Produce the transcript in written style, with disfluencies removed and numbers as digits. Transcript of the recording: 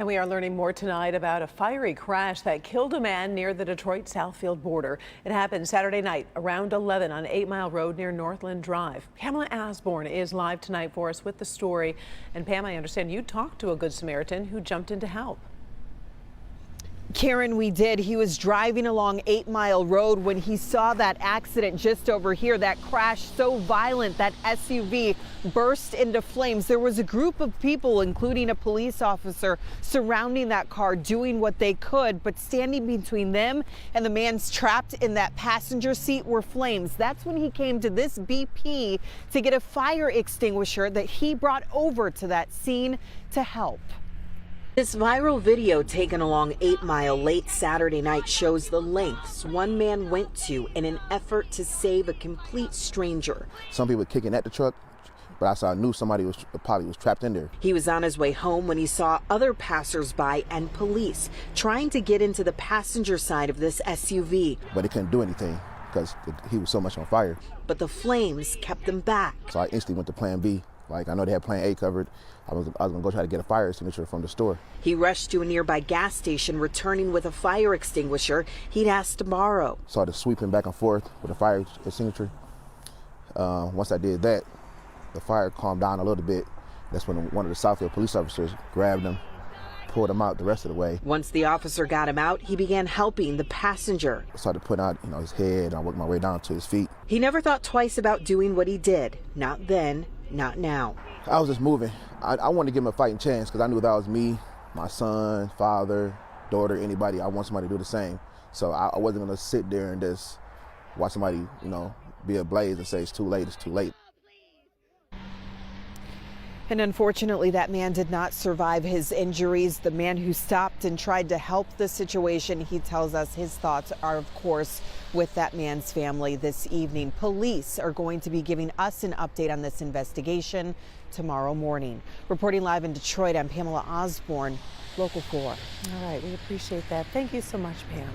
And we are learning more tonight about a fiery crash that killed a man near the Detroit-Southfield border. It happened Saturday night around 11 on 8 Mile Road near Northland Drive. Pamela Osborne is live tonight for us with the story. And Pam, I understand you talked to a Good Samaritan who jumped in to help. Karen, we did. He was driving along 8 Mile Road when he saw that accident just over here, that crash so violent that SUV burst into flames. There was a group of people, including a police officer, surrounding that car doing what they could, but standing between them and the man's trapped in that passenger seat were flames. That's when he came to this BP to get a fire extinguisher that he brought over to that scene to help. This viral video taken along 8 Mile late Saturday night shows the lengths one man went to in an effort to save a complete stranger. Some people kicking at the truck, but I knew somebody probably was trapped in there. He was on his way home when he saw other passersby and police trying to get into the passenger side of this SUV. But they couldn't do anything because he was so much on fire. But the flames kept them back. So I instantly went to plan B. Like, I know they had plan A covered. I was gonna go try to get a fire extinguisher from the store. He rushed to a nearby gas station, returning with a fire extinguisher he'd asked to borrow. Started sweeping back and forth with a fire extinguisher. Once I did that, the fire calmed down a little bit. That's when one of the Southfield police officers grabbed him, pulled him out the rest of the way. Once the officer got him out, he began helping the passenger. I started putting out, his head, and I worked my way down to his feet. He never thought twice about doing what he did. Not then, not now. I was just moving. I wanted to give him a fighting chance because I knew if that was me, my son, father, daughter, anybody, I want somebody to do the same. So I wasn't going to sit there and just watch somebody, be ablaze and say it's too late, it's too late. And unfortunately, that man did not survive his injuries. The man who stopped and tried to help the situation, he tells us his thoughts are, of course, with that man's family this evening. Police are going to be giving us an update on this investigation tomorrow morning. Reporting live in Detroit, I'm Pamela Osborne, Local 4. All right, we appreciate that. Thank you so much, Pam.